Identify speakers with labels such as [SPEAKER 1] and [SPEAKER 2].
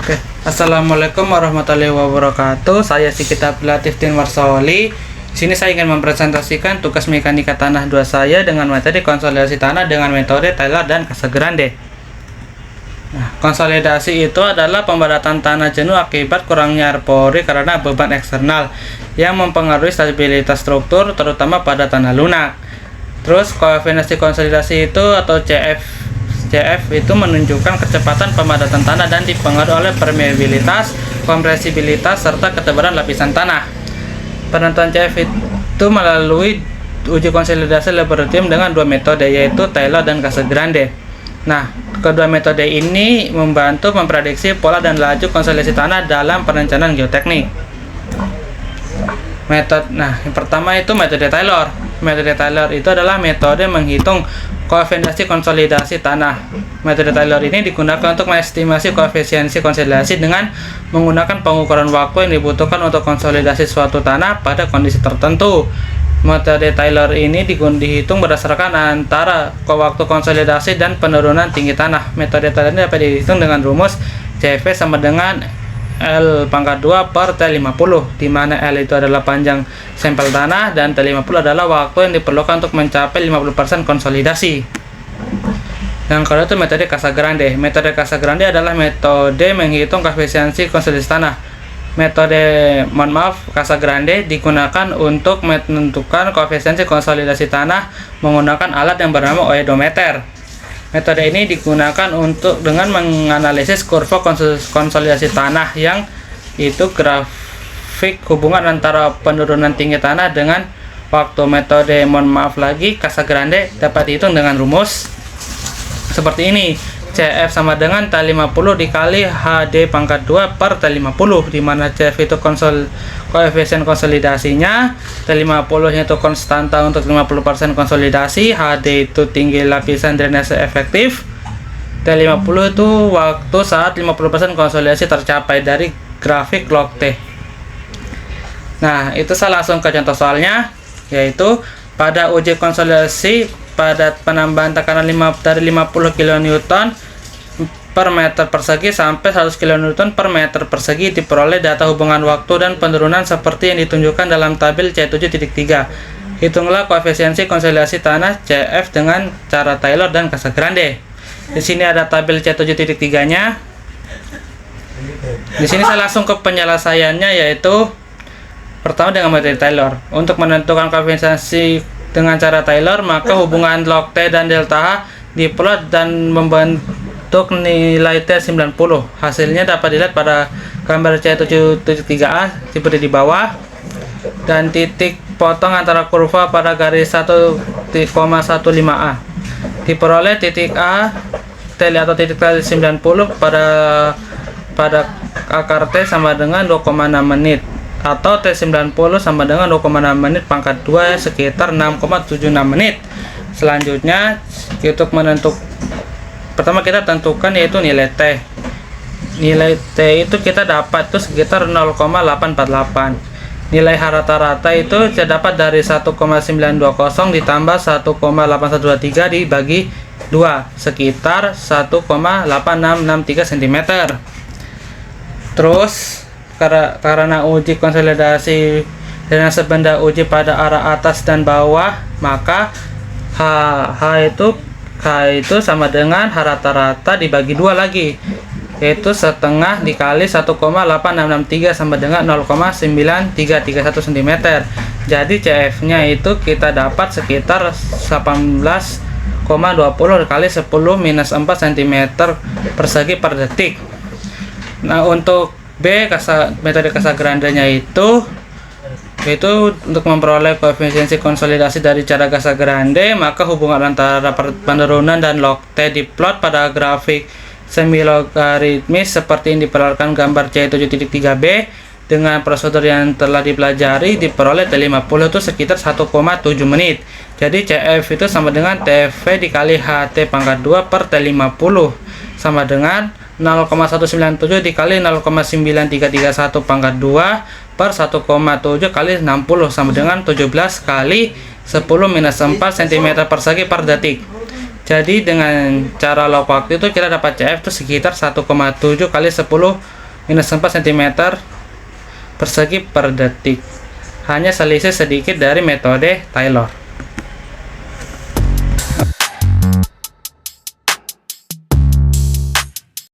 [SPEAKER 1] Oke, Assalamualaikum warahmatullahi wabarakatuh. Saya Sikita Latif Din Warsoli. Di sini saya ingin mempresentasikan tugas mekanika tanah 2 saya dengan metode konsolidasi tanah dengan metode Taylor dan Casagrande. Nah, konsolidasi itu adalah pempadatan tanah jenuh akibat kurangnya air pori karena beban eksternal yang mempengaruhi stabilitas struktur, terutama pada tanah lunak. Terus koefisiensi konsolidasi itu atau CF itu menunjukkan kecepatan pemadatan tanah dan dipengaruhi oleh permeabilitas, kompresibilitas, serta ketebalan lapisan tanah. Penentuan CF itu melalui uji konsolidasi laboratorium dengan 2 metode, yaitu Taylor dan Casagrande. Nah, kedua metode ini membantu memprediksi pola dan laju konsolidasi tanah dalam perencanaan geoteknik. Yang pertama itu metode Taylor. Metode Taylor itu adalah metode menghitung koefisiensi konsolidasi tanah. Metode Taylor ini digunakan untuk mengestimasi koefisiensi konsolidasi dengan menggunakan pengukuran waktu yang dibutuhkan untuk konsolidasi suatu tanah pada kondisi tertentu. Metode Taylor ini dihitung berdasarkan antara waktu konsolidasi dan penurunan tinggi tanah. Metode Taylor ini dapat dihitung dengan rumus CV sama dengan L pangkat 2 per T50, di mana L itu adalah panjang sampel tanah dan T50 adalah waktu yang diperlukan untuk mencapai 50% konsolidasi. Yang kedua itu metode Casagrande. Metode Casagrande adalah metode menghitung koefisiensi konsolidasi tanah. Casagrande digunakan untuk menentukan koefisiensi konsolidasi tanah menggunakan alat yang bernama oedometer. Metode ini digunakan dengan menganalisis kurva konsolidasi tanah yang itu grafik hubungan antara penurunan tinggi tanah dengan waktu. Metode Casagrande dapat dihitung dengan rumus seperti ini. CF sama dengan T50 dikali HD pangkat 2 per T50, di mana CF itu koefisien konsolidasinya, T50 nya itu konstanta untuk 50% konsolidasi, HD itu tinggi lapisan drainase efektif, T50 itu waktu saat 50% konsolidasi tercapai dari grafik log T. Nah, itu saya langsung ke contoh soalnya, yaitu pada uji konsolidasi pada penambahan tekanan dari 50 kN per meter persegi sampai 100 kN per meter persegi diperoleh data hubungan waktu dan penurunan seperti yang ditunjukkan dalam tabel C7.3. Hitunglah koefisiensi konsolidasi tanah CF dengan cara Taylor dan Casagrande. Di sini ada tabel C7.3-nya. Di sini saya langsung ke penyelesaiannya, yaitu pertama dengan metode Taylor. Untuk menentukan koefisiensi dengan cara Taylor, maka hubungan log T dan delta H diplot dan membentuk nilai T90. Hasilnya dapat dilihat pada gambar C7.3a seperti di bawah, dan titik potong antara kurva pada garis 1,15a. Diperoleh titik A T atau titik T90 pada akar T sama dengan 2,6 menit, atau T90 sama dengan 2,6 menit pangkat 2 sekitar 6,76 menit. Selanjutnya untuk pertama kita tentukan yaitu nilai T. Nilai T itu kita dapat itu sekitar 0,848. Nilai rata-rata itu saya dapat dari 1,920 ditambah 1,8123 dibagi 2 sekitar 1,8663 cm. Terus karena uji konsolidasi dengan benda uji pada arah atas dan bawah, maka H itu sama dengan H rata-rata dibagi 2 lagi, yaitu setengah dikali 1,8663 sama dengan 0,9331 cm. Jadi CF nya itu kita dapat sekitar 18,20 kali 10 minus 4 cm persegi per detik. Nah, untuk metode Casagrande-nya itu untuk memperoleh koefisiensi konsolidasi dari cara Casagrande, maka hubungan antara penurunan dan log T diplot pada grafik semi logaritmis seperti yang diperlihatkan gambar C7.3b dengan prosedur yang telah dipelajari. Diperoleh T50 itu sekitar 1,7 menit. Jadi CF itu sama dengan TV dikali HT pangkat 2 per T50 sama dengan 0,197 dikali 0,9331 pangkat 2 per 1,7 kali 60 sama dengan 17 kali 10 minus 4 cm persegi per detik. Jadi dengan cara log waktu itu kita dapat CF itu sekitar 1,7 kali 10 minus 4 cm persegi per detik. Hanya selisih sedikit dari metode Taylor.